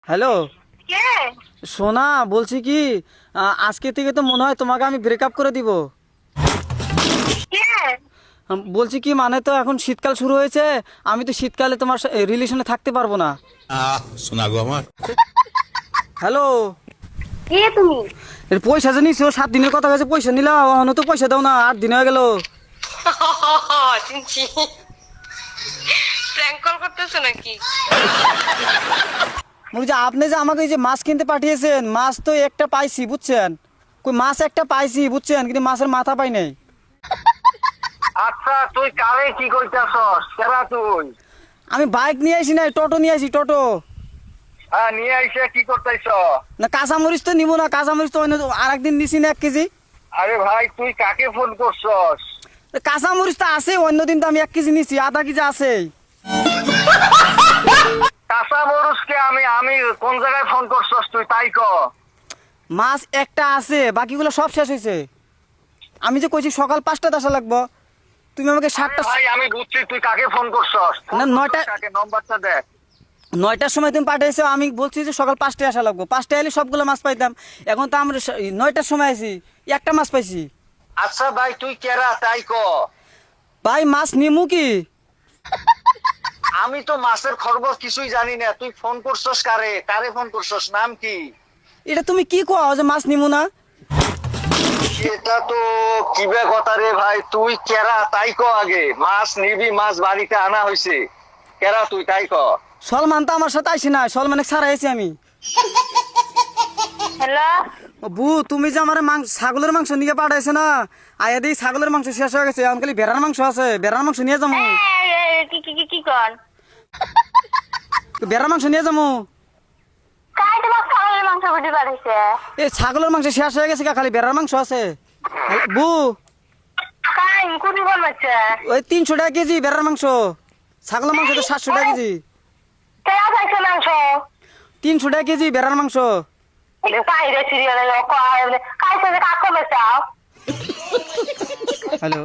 Hello কে? সোনা, বলছি কি আজকে থেকে তো মনে হয় তোমাকে আমি ব্রেকআপ করে দিব। কে? বলছি কি মানে তো এখন শীতকাল শুরু হয়েছে, আমি তো শীতকালে তোমার রিলেশনে থাকতে পারবো না। শোনা গো আমার। হ্যালো, কে তুমি? এর পয়সা যে নিছো 7 দিনের কথা হয়েছে, পয়সা নিলা এখনো তো পয়সা দাও না, 8 দিন হয়ে গেল। চিনছি। প্র্যাঙ্ক কল করতেছো নাকি? বলছি যে আপনি যে আমাকে এই যে মাছ কিনতে পাঠিয়েছেন, মাছ তো একটা পাইছি বুঝছেন, কই মাছ একটা পাইছি বুঝছেন, কিন্তু মাছের মাথা পাই নাই। আচ্ছা তুই কারে কি কইতাছস? কেরা তুই? আমি বাইক নিয়ে আসি নাই, টোটো নিয়ে আসি, টোটো। হ্যাঁ নিয়ে আইসে কি করতেছ? না কাঁচামরিচ তো নিবো না, কাঁচামরিচ তো অন্য আরেকদিন নিছি না 1 কেজি। আরে ভাই তুই কাকে ফোন করছস? কাঁচামরিচ তো আছে, অন্যদিন তো আমি 1 কেজি নিছি, আধা কেজি আছে। কাঁচা মরুষকে আমি কোন জায়গায় ফোন করছস তুই তাই ক। মাছ একটা আছে, বাকিগুলো সব শেষ হয়েছে। আমি যে কইছি সকাল 5টাতে আসা লাগবো, তুমি আমাকে আরে 7টা ভাই আমি বুঝছি তুই কাকে ফোন করছস। না, 9টা কাকে নম্বরটা দেখ। 9টার সময় তুমি পাঠিয়েছো, আমি বলছি যে সকাল 5টায় আসা লাগবো, 5টায় এলে সবগুলো মাছ পাইতাম। এখন তো আমরা 9টার সময় আছি, একটা মাছ পাইছি। আচ্ছা ভাই তুই কেরা তাই ক। ভাই মাছ নিমু কি? আমি তো মাছের খবর কিছুই জানি না, তুই ফোন করছস কারে? কারে ফোন করছস? নাম কি? এটা তুমি কি কও যে মাছ নিমু না? এটা তো কিবে কথা রে ভাই, তুই কেরা তাই ক আগে। মাছ নিবি, মাছ বাড়িতে আনা হইছে, কেরা তুই তাই ক। সলমান তো আমার সাথে আইসি না, সলমানে ছাড়া আইছি আমি। হ্যালো? ও বু, তুমি যে আমার ছাগলের মাংস নিয়ে পাঠাইছে না, আয়া দিই ছাগলের মাংস শেষ হয়ে গেছে, এখন খালি ভেড়ার মাংস আছে, ভেড়ার মাংস নিয়ে যাবো। কি কি কি কি কর? ভেড়ার মাংস নিয়ে যাবো। কাই তোমার ছাগলের মাংস বুঝি পাঠাইছে? এই ছাগলের মাংস শেষ হয়ে গেছে, খালি ভেড়ার মাংস আছে। বু, কাই কোন বল বাচ্চা? ওই 300 টাকা কেজি ভেড়ার মাংস, ছাগলের মাংস তো 700 টাকা কেজি। কে পাঠাইছে মাংস? 300 টাকা কেজি ভেড়ার মাংস। কাই রে সিরিয়ালে কাই সাথে কাকো মেশাও? Hello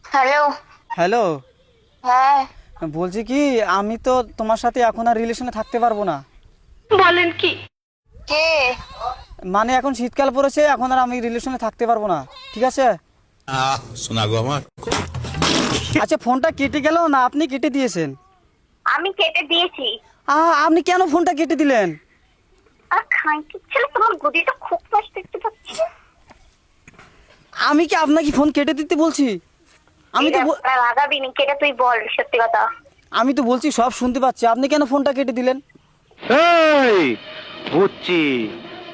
hello? হ্যালো, হ্যাঁ বলছি কি আমি তো তোমার সাথে এখন আর রিলেশনে থাকতে পারবো না। বলেন কি? কে? মানে এখন শীতকাল পড়েছে, এখন আর আমি রিলেশনে থাকতে পারবো না, ঠিক আছে? শোনা গো আমার। আচ্ছা ফোনটা কেটে গেল না আপনি কেটে দিয়েছেন? আমি কেটে দিয়েছি। আপনি কেন ফোনটা কেটে দিলেন? আর খাইতে ছিল তোমার গদিটা খুব কষ্ট দেখতে পাচ্ছি। আমি কি আপনাকে ফোন কেটে দিতে বলছি? আমি তো লাগাবি নি, কেটে তুই বল সত্যি কথা। আমি তো বলছি সব শুনতে পাচ্ছি, আপনি কেন ফোনটা কেটে দিলেন? এই বুঝছি,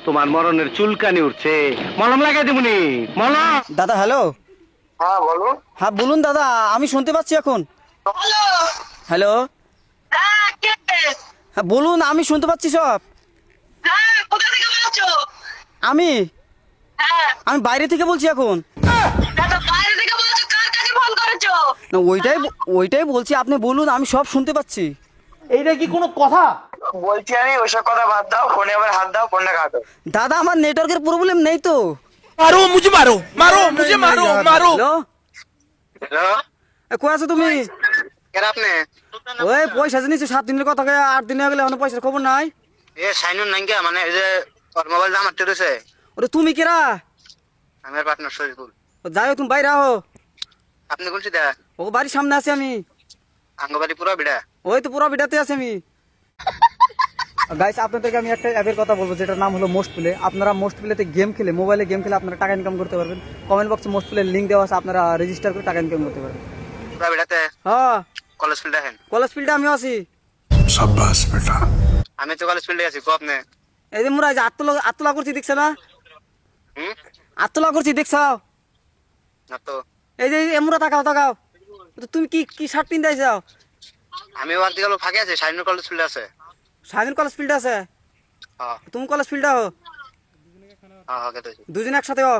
তোমার মরণের চুলকানি উঠছে, মলম লাগাই দিবনি মলম। দাদা হ্যালো। হ্যাঁ বলো। হ্যাঁ বলুন দাদা, আমি শুনতে পাচ্ছি এখন। হ্যালো? হ্যালো, হ্যাঁ কে? হ্যাঁ বলুন, আমি শুনতে পাচ্ছি সব। হ্যাঁ কোথা থেকে বলছো? আমি হ্যাঁ আমি বাইরে থেকে বলছি এখন। দাদা বাইরে থেকে বলছো, কার কাছে ফোন করেছো? না ওইটাই বলছি, আপনি বলুন, আমি সব শুনতে পাচ্ছি। এইটা কি কোনো কথা? বলছি আমি ওইসব কথা বাদ দাও, ফোনে আবার হাত দাও, ফোনটা কাটো। দাদা আমার নেটওয়ার্কের প্রবলেম নেই তো। মারো মুঝে মারো, মারো মুঝে মারো, মারো। হ্যালো, হ্যালো, কই আছো তুমি? কেরা আপনি? ওই পয়সা নিয়েছো 7 দিনের কথা, 8 দিন হয়ে গেলে এখন পয়সার খবর নাই। এ সাইনুন নাঙ্গা, মানে এই যে ওর মোবাইল আমার চলেছে। ওরে তুমি কেরা? আমার পার্টনার শরীফুল। যাই তুমি বাইরে আহো। আপনি বলছি দা ও বাড়ির সামনে আছি আমি। আঙ্গবাড়ি পুরো বিড়া। ওই তো পুরো বিটাতে আছি আমি। গাইস আপনাদেরকে আমি একটা অ্যাপের কথা বলবো, যেটার নাম হলো মোস্ট প্লে। আপনারা মোস্ট প্লেতে গেম খেলে, মোবাইলে গেম খেলে আপনারা টাকা ইনকাম করতে পারবেন। কমেন্ট বক্সে মোস্ট প্লের লিঙ্ক দেওয়া আছে, আপনারা রেজিস্টার করে টাকা ইনকাম করতে পারবেন। পুরো বিড়াতে হ্যাঁ, কলেজ ফিল্ড দেখেন। কলেজ ফিল্ডে আমিও আছি। সাব্বাস বেটা। আমি তো কলেজ ফিল্ডে আছি, কো আপনি? এই যে মোরা যে আত্মলা করছি দেখছো না? হুম আত্মলা করছি দেখছ? না তো। এই যে এমরা তাকাও তাকাও। তো তুমি কি কি শার্ট পিনতে আইছো? আমি ওর দিকে ফাঁকে আছি, সাইনুর কলেজ ফিল্ডে আছে। স্বাধীন কলেজ ফিল্ডে আছে? হ্যাঁ তুমি কলেজ ফিল্ডে হো? হ্যাঁ কেটেছি। দুজনে একসাথে হো?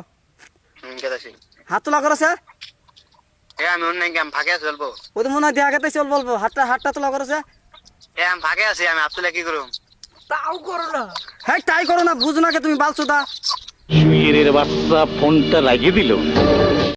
কেটেছি। হাত তোলা করেছে? এ আমি অন্য আমি ফাঁকে আছি বলবো। ও তো মনে হয় দেখা গেতে চল বলবো, হাতটা তোলা করেছে। এ আমি ফাঁকে আছি, আমি হাত তুলে কি করুম? হ্যাঁ তাই করো না, বুঝো না কে তুমি বালচোদা। শুয়ের বাচ্চা ফোনটা লাগিয়ে দিল।